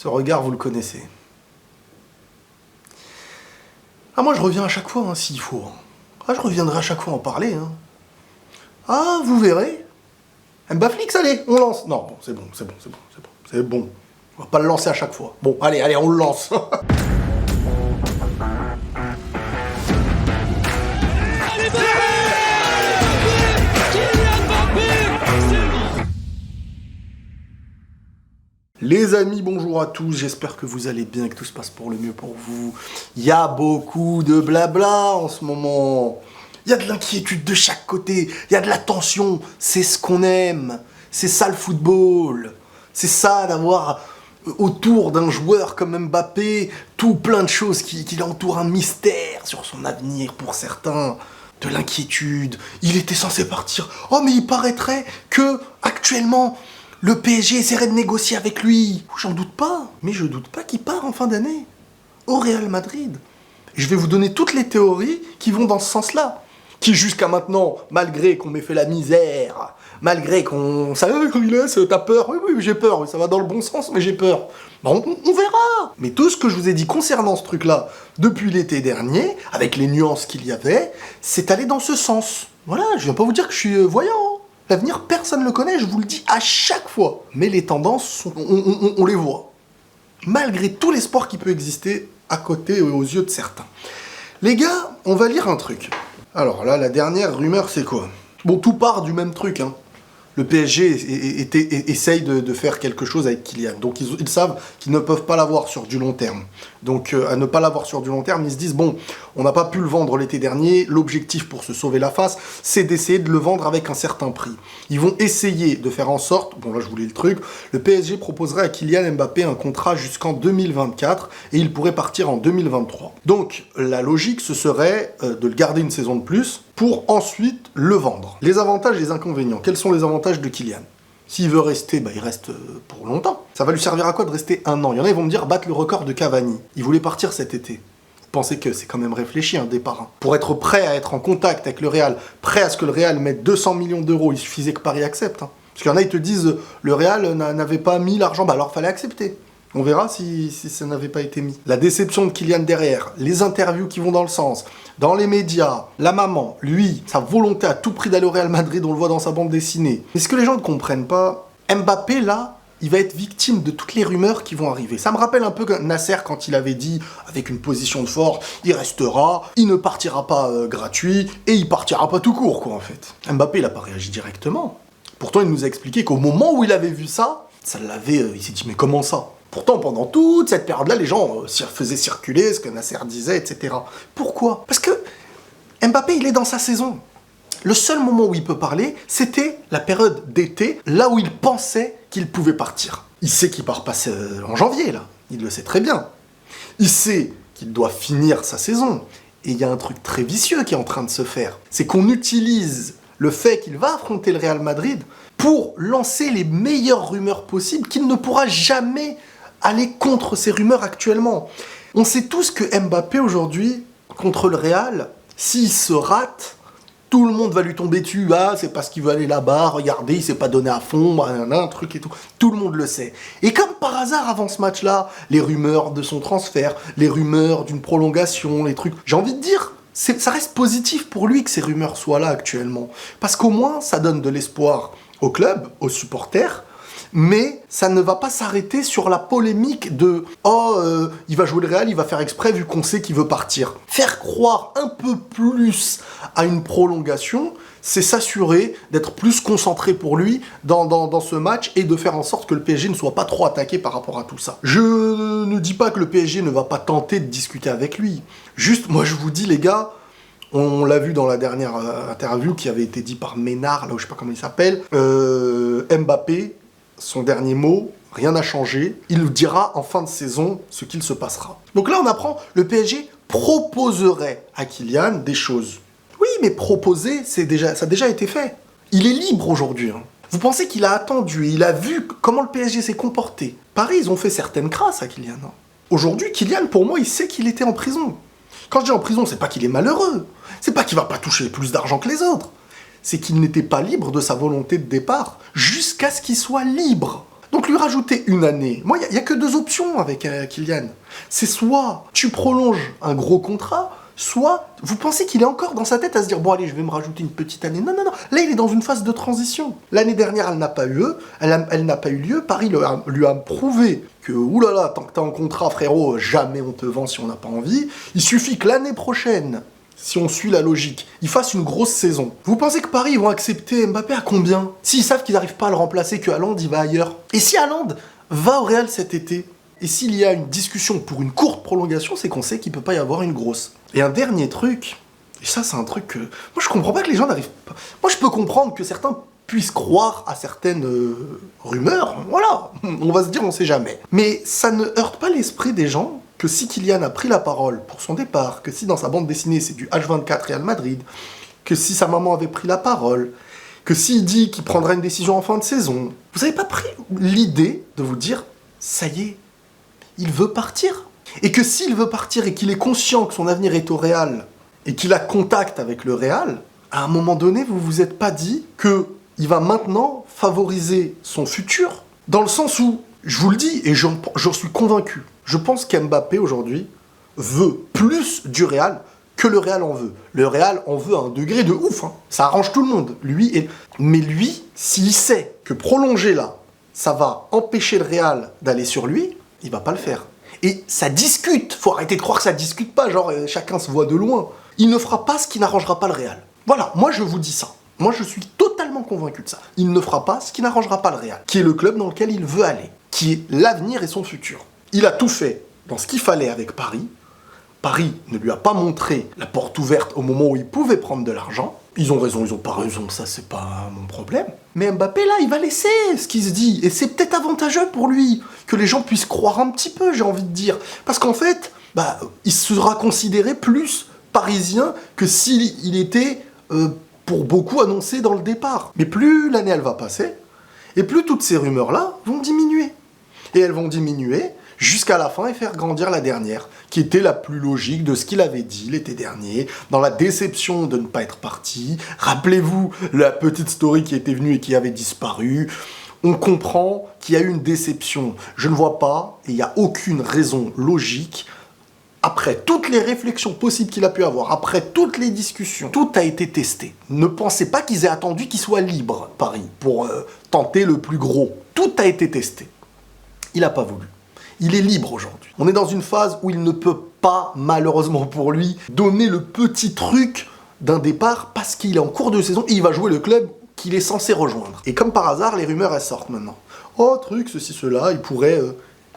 Ce regard, vous le connaissez. Ah, moi, je reviens à chaque fois, hein, s'il faut. Ah, je reviendrai à chaque fois en parler. Hein. Ah, vous verrez. Mbaflix, allez, on lance. Non, bon, c'est bon. C'est bon. On va pas le lancer à chaque fois. Bon, allez, on le lance. Les amis, bonjour à tous, j'espère que vous allez bien et que tout se passe pour le mieux pour vous. Il y a beaucoup de blabla en ce moment. Il y a de l'inquiétude de chaque côté, il y a de la tension, c'est ce qu'on aime. C'est ça le football. C'est ça d'avoir autour d'un joueur comme Mbappé, tout plein de choses qui l'entourent, un mystère sur son avenir pour certains. De l'inquiétude, il était censé partir. Oh mais il paraîtrait que actuellement le PSG essaierait de négocier avec lui. J'en doute pas, mais je doute pas qu'il part en fin d'année au Real Madrid. Je vais vous donner toutes les théories qui vont dans ce sens-là. Qui jusqu'à maintenant, malgré qu'on m'ait fait la misère, malgré qu'on savait où il est, t'as peur. Oui, j'ai peur, ça va dans le bon sens, mais j'ai peur. Bon, on verra. Mais tout ce que je vous ai dit concernant ce truc-là, depuis l'été dernier, avec les nuances qu'il y avait, c'est allé dans ce sens. Voilà, je viens pas vous dire que je suis voyant. L'avenir, personne ne le connaît, je vous le dis à chaque fois. Mais les tendances, on les voit. Malgré tout l'espoir qui peut exister à côté aux yeux de certains. Les gars, on va lire un truc. Alors là, la dernière rumeur, c'est quoi? Bon, tout part du même truc, hein. Le PSG essaye de faire quelque chose avec Kylian. Donc ils savent qu'ils ne peuvent pas l'avoir sur du long terme. Donc à ne pas l'avoir sur du long terme, ils se disent, bon, on n'a pas pu le vendre l'été dernier, l'objectif pour se sauver la face, c'est d'essayer de le vendre avec un certain prix. Ils vont essayer de faire en sorte, bon là je vous lis le truc, le PSG proposerait à Kylian Mbappé un contrat jusqu'en 2024 et il pourrait partir en 2023. Donc la logique, ce serait de le garder une saison de plus, pour ensuite le vendre. Les avantages et les inconvénients. Quels sont les avantages de Kylian? S'il veut rester, il reste pour longtemps. Ça va lui servir à quoi de rester un an? Il y en a, ils vont me dire, battre le record de Cavani. Il voulait partir cet été. Vous pensez que c'est quand même réfléchi un départ. Hein. Pour être prêt à être en contact avec le Real, prêt à ce que le Real mette 200 millions d'euros, il suffisait que Paris accepte. Hein. Parce qu'il y en a, ils te disent, le Real n'avait pas mis l'argent, alors fallait accepter. On verra si ça n'avait pas été mis. La déception de Kylian derrière, les interviews qui vont dans le sens, dans les médias, la maman, lui, sa volonté à tout prix d'aller au Real Madrid, on le voit dans sa bande dessinée. Mais ce que les gens ne comprennent pas, Mbappé, là, il va être victime de toutes les rumeurs qui vont arriver. Ça me rappelle un peu Nasser quand il avait dit, avec une position de force, il restera, il ne partira pas gratuit, et il partira pas tout court, quoi, en fait. Mbappé, il n'a pas réagi directement. Pourtant, il nous a expliqué qu'au moment où il avait vu ça, il s'est dit, mais comment ça? Pourtant, pendant toute cette période-là, les gens faisaient circuler ce que Nasser disait, etc. Pourquoi? Parce que Mbappé, il est dans sa saison. Le seul moment où il peut parler, c'était la période d'été, là où il pensait qu'il pouvait partir. Il sait qu'il part pas en janvier, là. Il le sait très bien. Il sait qu'il doit finir sa saison. Et il y a un truc très vicieux qui est en train de se faire. C'est qu'on utilise le fait qu'il va affronter le Real Madrid pour lancer les meilleures rumeurs possibles qu'il ne pourra jamais aller contre ces rumeurs actuellement. On sait tous que Mbappé aujourd'hui, contre le Real, s'il se rate, tout le monde va lui tomber dessus. Ah, c'est parce qu'il veut aller là-bas, regardez, il s'est pas donné à fond, un truc et tout. Tout le monde le sait. Et comme par hasard, avant ce match-là, les rumeurs de son transfert, les rumeurs d'une prolongation, les trucs... J'ai envie de dire, ça reste positif pour lui que ces rumeurs soient là actuellement. Parce qu'au moins, ça donne de l'espoir au club, aux supporters, mais ça ne va pas s'arrêter sur la polémique de « Oh, il va jouer le Real, il va faire exprès vu qu'on sait qu'il veut partir ». Faire croire un peu plus à une prolongation, c'est s'assurer d'être plus concentré pour lui dans ce match et de faire en sorte que le PSG ne soit pas trop attaqué par rapport à tout ça. Je ne dis pas que le PSG ne va pas tenter de discuter avec lui. Juste, moi je vous dis les gars, on l'a vu dans la dernière interview qui avait été dit par Ménard, là où je sais pas comment il s'appelle, Mbappé, son dernier mot, rien n'a changé. Il dira en fin de saison ce qu'il se passera. Donc là, on apprend, le PSG proposerait à Kylian des choses. Oui, mais proposer, ça a déjà été fait. Il est libre aujourd'hui. Hein. Vous pensez qu'il a attendu, il a vu comment le PSG s'est comporté. Paris, ils ont fait certaines crasses à Kylian. Hein. Aujourd'hui, Kylian, pour moi, il sait qu'il était en prison. Quand je dis en prison, c'est pas qu'il est malheureux. C'est pas qu'il va pas toucher plus d'argent que les autres. C'est qu'il n'était pas libre de sa volonté de départ jusqu'à ce qu'il soit libre. Donc lui rajouter une année, moi, il y a que deux options avec Kylian. C'est soit tu prolonges un gros contrat, soit vous pensez qu'il est encore dans sa tête à se dire bon allez je vais me rajouter une petite année. Non, là il est dans une phase de transition. L'année dernière elle n'a pas eu elle n'a pas eu lieu. Paris lui a prouvé que oulala, tant que t'es en contrat frérot, jamais on te vend si on n'a pas envie. Il suffit que l'année prochaine, si on suit la logique, il fasse une grosse saison. Vous pensez que Paris ils vont accepter Mbappé à combien? S'ils savent qu'ils n'arrivent pas à le remplacer, que Haaland il va ailleurs. Et si Haaland va au Real cet été, et s'il y a une discussion pour une courte prolongation, c'est qu'on sait qu'il peut pas y avoir une grosse. Et un dernier truc, et ça c'est un truc que... Moi je comprends pas que les gens n'arrivent pas... Moi je peux comprendre que certains puissent croire à certaines rumeurs, voilà, on va se dire on sait jamais. Mais ça ne heurte pas l'esprit des gens que si Kylian a pris la parole pour son départ, que si dans sa bande dessinée c'est du H24 Real Madrid, que si sa maman avait pris la parole, que s'il dit qu'il prendra une décision en fin de saison, vous n'avez pas pris l'idée de vous dire ça y est, il veut partir. Et que s'il veut partir et qu'il est conscient que son avenir est au Real et qu'il a contact avec le Real, à un moment donné, vous vous êtes pas dit qu'il va maintenant favoriser son futur. Dans le sens où, je vous le dis et j'en suis convaincu, je pense qu'Mbappé aujourd'hui veut plus du Real que le Real en veut. Le Real en veut à un degré de ouf, hein. Ça arrange tout le monde. Mais lui, s'il sait que prolonger là, ça va empêcher le Real d'aller sur lui, il va pas le faire. Et ça discute, faut arrêter de croire que ça discute pas, genre chacun se voit de loin. Il ne fera pas ce qui n'arrangera pas le Real. Voilà, moi je vous dis ça. Moi je suis totalement convaincu de ça. Il ne fera pas ce qui n'arrangera pas le Real, qui est le club dans lequel il veut aller, qui est l'avenir et son futur. Il a tout fait dans ce qu'il fallait avec Paris. Paris ne lui a pas montré la porte ouverte au moment où il pouvait prendre de l'argent. Ils ont raison, ils ont pas raison, ça c'est pas mon problème. Mais Mbappé là, il va laisser ce qui se dit. Et c'est peut-être avantageux pour lui que les gens puissent croire un petit peu, j'ai envie de dire. Parce qu'en fait, il sera considéré plus parisien que s'il était, pour beaucoup, annoncé dans le départ. Mais plus l'année elle va passer, et plus toutes ces rumeurs-là vont diminuer. Et elles vont diminuer jusqu'à la fin et faire grandir la dernière, qui était la plus logique de ce qu'il avait dit l'été dernier, dans la déception de ne pas être parti. Rappelez-vous la petite story qui était venue et qui avait disparu. On comprend qu'il y a eu une déception. Je ne vois pas, et il n'y a aucune raison logique, après toutes les réflexions possibles qu'il a pu avoir, après toutes les discussions, tout a été testé. Ne pensez pas qu'ils aient attendu qu'il soit libre, Paris, pour tenter le plus gros. Tout a été testé. Il n'a pas voulu. Il est libre aujourd'hui. On est dans une phase où il ne peut pas, malheureusement pour lui, donner le petit truc d'un départ parce qu'il est en cours de saison et il va jouer le club qu'il est censé rejoindre. Et comme par hasard, les rumeurs elles sortent maintenant. Oh truc, ceci, cela, il pourrait...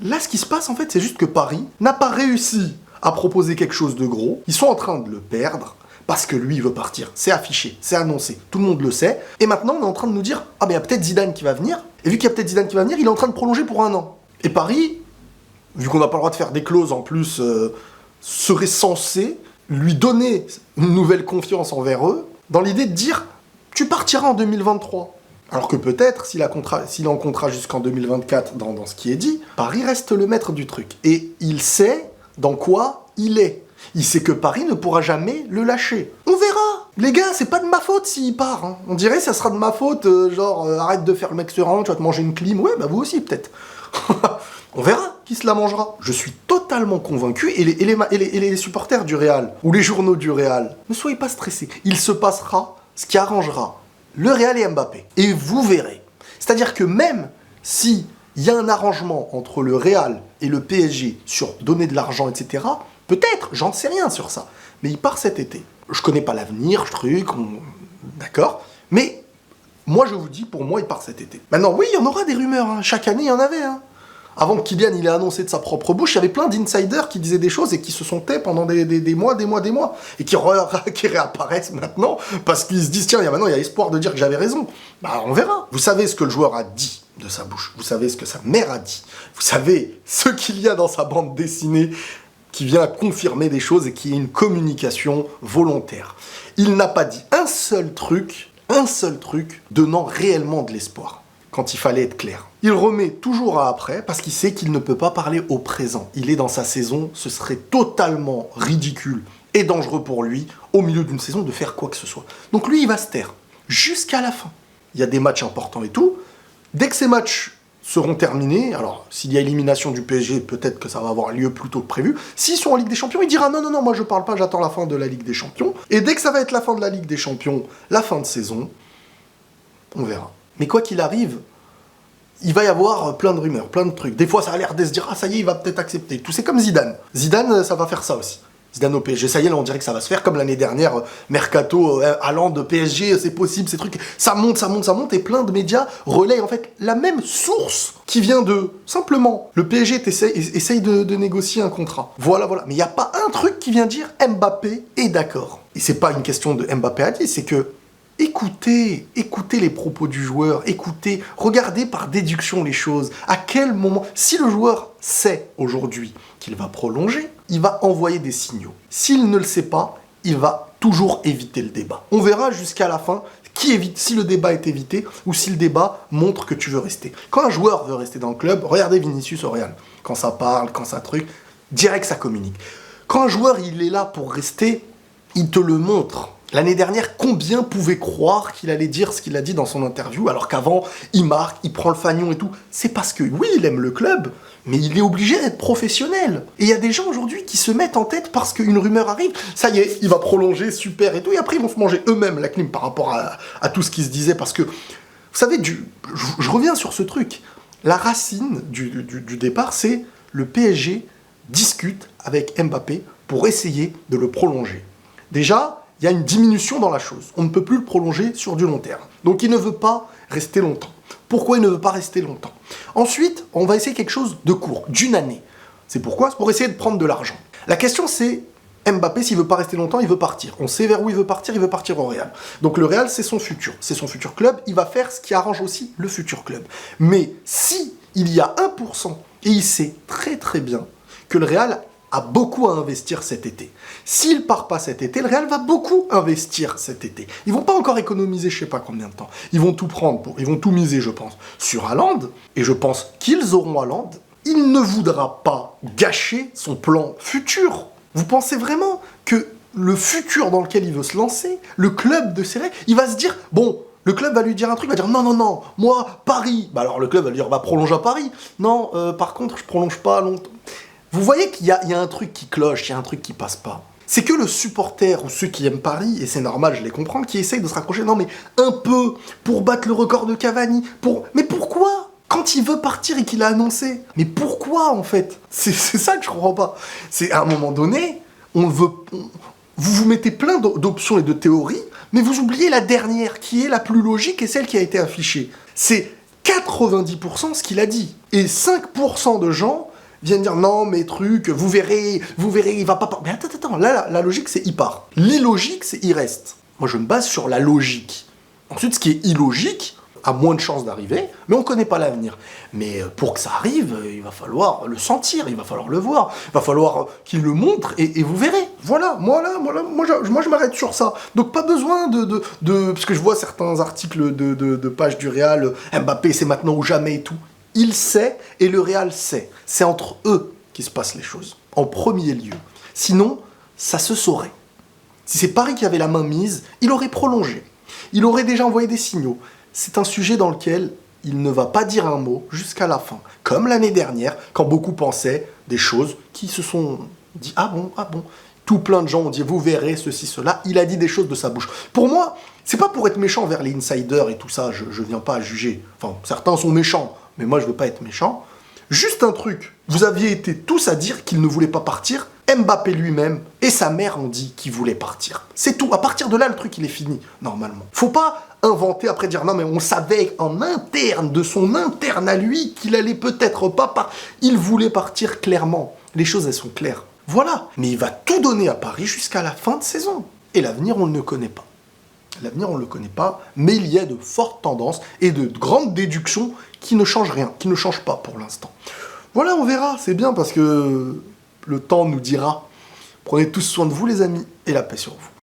Là, ce qui se passe en fait, c'est juste que Paris n'a pas réussi à proposer quelque chose de gros. Ils sont en train de le perdre parce que lui, il veut partir. C'est affiché, c'est annoncé, tout le monde le sait. Et maintenant, on est en train de nous dire, ah mais il y a peut-être Zidane qui va venir. Et vu qu'il y a peut-être Zidane qui va venir, il est en train de prolonger pour 1 an. Et Paris, vu qu'on n'a pas le droit de faire des clauses en plus, serait censé lui donner une nouvelle confiance envers eux, dans l'idée de dire « tu partiras en 2023 ». Alors que peut-être, s'il est en contrat jusqu'en 2024 dans ce qui est dit, Paris reste le maître du truc. Et il sait dans quoi il est. Il sait que Paris ne pourra jamais le lâcher. On verra. Les gars, c'est pas de ma faute s'il part. Hein. On dirait que ça sera de ma faute, arrête de faire le mec serein, tu vas te manger une clim. Ouais, vous aussi peut-être. On verra qui se la mangera. Je suis totalement convaincu, et les supporters du Real, ou les journaux du Real, ne soyez pas stressés. Il se passera ce qui arrangera le Real et Mbappé. Et vous verrez. C'est-à-dire que même si il y a un arrangement entre le Real et le PSG sur donner de l'argent, etc., peut-être, j'en sais rien sur ça, mais il part cet été. Je connais pas l'avenir, d'accord, mais moi je vous dis, pour moi il part cet été. Maintenant, oui, il y en aura des rumeurs, hein. Chaque année il y en avait, hein. Avant que Kylian il ait annoncé de sa propre bouche, il y avait plein d'insiders qui disaient des choses et qui se sont tais pendant des mois, et qui réapparaissent maintenant parce qu'ils se disent tiens, maintenant il y a espoir de dire que j'avais raison. On verra. Vous savez ce que le joueur a dit de sa bouche, vous savez ce que sa mère a dit, vous savez ce qu'il y a dans sa bande dessinée qui vient confirmer des choses et qui est une communication volontaire. Il n'a pas dit un seul truc donnant réellement de l'espoir. Quand il fallait être clair. Il remet toujours à après parce qu'il sait qu'il ne peut pas parler au présent. Il est dans sa saison, ce serait totalement ridicule et dangereux pour lui, au milieu d'une saison, de faire quoi que ce soit. Donc lui, il va se taire jusqu'à la fin. Il y a des matchs importants et tout. Dès que ces matchs seront terminés. Alors, s'il y a élimination du PSG, peut-être que ça va avoir lieu plus tôt que prévu. S'ils sont en Ligue des Champions, il dira non, non, non, moi je parle pas, j'attends la fin de la Ligue des Champions. Et dès que ça va être la fin de la Ligue des Champions, la fin de saison, on verra. Mais quoi qu'il arrive, il va y avoir plein de rumeurs, plein de trucs. Des fois, ça a l'air de se dire, ah ça y est, il va peut-être accepter. Tout c'est comme Zidane. Zidane, ça va faire ça aussi. Zidane au PSG, ça y est, là, on dirait que ça va se faire comme l'année dernière, Mercato, Haaland, PSG, c'est possible, ces trucs, ça monte, ça monte, ça monte, et plein de médias relayent en fait la même source qui vient de, simplement, le PSG essaye de négocier un contrat. Voilà, voilà. Mais il n'y a pas un truc qui vient dire Mbappé est d'accord. Et c'est pas une question de Mbappé a dit, c'est que écoutez les propos du joueur, écoutez, regardez par déduction les choses. À quel moment, si le joueur sait aujourd'hui qu'il va prolonger, il va envoyer des signaux. S'il ne le sait pas, il va toujours éviter le débat. On verra jusqu'à la fin qui évite, si le débat est évité ou si le débat montre que tu veux rester. Quand un joueur veut rester dans le club, regardez Vinicius au Real. Quand ça parle, quand ça truc, direct ça communique. Quand un joueur il est là pour rester, il te le montre. L'année dernière, combien pouvaient croire qu'il allait dire ce qu'il a dit dans son interview, alors qu'avant, il marque, il prend le fanion et tout. C'est parce que, oui, il aime le club, mais il est obligé d'être professionnel. Et il y a des gens aujourd'hui qui se mettent en tête parce qu'une rumeur arrive, ça y est, il va prolonger, super et tout, et après ils vont se manger eux-mêmes la clim par rapport à tout ce qui se disait, parce que, vous savez, je reviens sur ce truc. La racine du départ, c'est le PSG discute avec Mbappé pour essayer de le prolonger. Déjà, il y a une diminution dans la chose. On ne peut plus le prolonger sur du long terme. Donc il ne veut pas rester longtemps. Pourquoi il ne veut pas rester longtemps? Ensuite, on va essayer quelque chose de court, d'une année. C'est pourquoi? C'est pour essayer de prendre de l'argent. La question c'est, Mbappé, s'il ne veut pas rester longtemps, il veut partir. On sait vers où il veut partir au Real. Donc le Real, c'est son futur club, il va faire ce qui arrange aussi le futur club. Mais si il y a 1%, et il sait très très bien que le Real a beaucoup à investir cet été. S'il part pas cet été, le Real va beaucoup investir cet été. Ils vont pas encore économiser je sais pas combien de temps. Ils vont tout prendre, ils vont tout miser, je pense, sur Haaland. Et je pense qu'ils auront Haaland. Il ne voudra pas gâcher son plan futur. Vous pensez vraiment que le futur dans lequel il veut se lancer, le club de ses rêves, il va se dire, bon, le club va lui dire un truc, il va dire non, non, non, moi, Paris. Bah alors le club va lui dire, bah prolonge à Paris. Non, par contre, je prolonge pas longtemps. Vous voyez qu'il y a un truc qui cloche, il y a un truc qui passe pas. C'est que le supporter ou ceux qui aiment Paris, et c'est normal, je les comprends, qui essayent de se raccrocher, non mais un peu, pour battre le record de Cavani, Mais pourquoi? Quand il veut partir et qu'il a annoncé. Mais pourquoi en fait? C'est ça que je comprends pas. C'est à un moment donné, vous vous mettez plein d'options et de théories, mais vous oubliez la dernière, qui est la plus logique et celle qui a été affichée. C'est 90% ce qu'il a dit. Et 5% de gens viennent dire non mais truc, vous verrez, il va pas... Mais attends, là, la logique c'est il part. L'illogique c'est il reste. Moi je me base sur la logique. Ensuite ce qui est illogique a moins de chances d'arriver, mais on connaît pas l'avenir. Mais pour que ça arrive, il va falloir le sentir, il va falloir le voir, il va falloir qu'il le montre et vous verrez. Voilà, moi je m'arrête sur ça. Donc pas besoin parce que je vois certains articles de pages du Real, Mbappé c'est maintenant ou jamais et tout. Il sait et le Real sait. C'est entre eux qui se passent les choses, en premier lieu. Sinon, ça se saurait. Si c'est Paris qui avait la main mise, il aurait prolongé. Il aurait déjà envoyé des signaux. C'est un sujet dans lequel il ne va pas dire un mot jusqu'à la fin. Comme l'année dernière, quand beaucoup pensaient des choses qui se sont dit « Ah bon ». Tout plein de gens ont dit « Vous verrez ceci, cela ». Il a dit des choses de sa bouche. Pour moi, c'est pas pour être méchant vers les insiders et tout ça, je viens pas à juger. Enfin, certains sont méchants, mais moi je veux pas être méchant. Juste un truc, vous aviez été tous à dire qu'il ne voulait pas partir, Mbappé lui-même et sa mère ont dit qu'il voulait partir. C'est tout, à partir de là le truc il est fini, normalement. Faut pas inventer après dire non mais on savait en interne, de son interne à lui, qu'il allait peut-être pas partir. Il voulait partir clairement, les choses elles sont claires. Voilà, mais il va tout donner à Paris jusqu'à la fin de saison. Et l'avenir on ne le connaît pas. L'avenir, on ne le connaît pas, mais il y a de fortes tendances et de grandes déductions qui ne changent rien, qui ne changent pas pour l'instant. Voilà, on verra, c'est bien parce que le temps nous dira. Prenez tous soin de vous les amis, et la paix sur vous.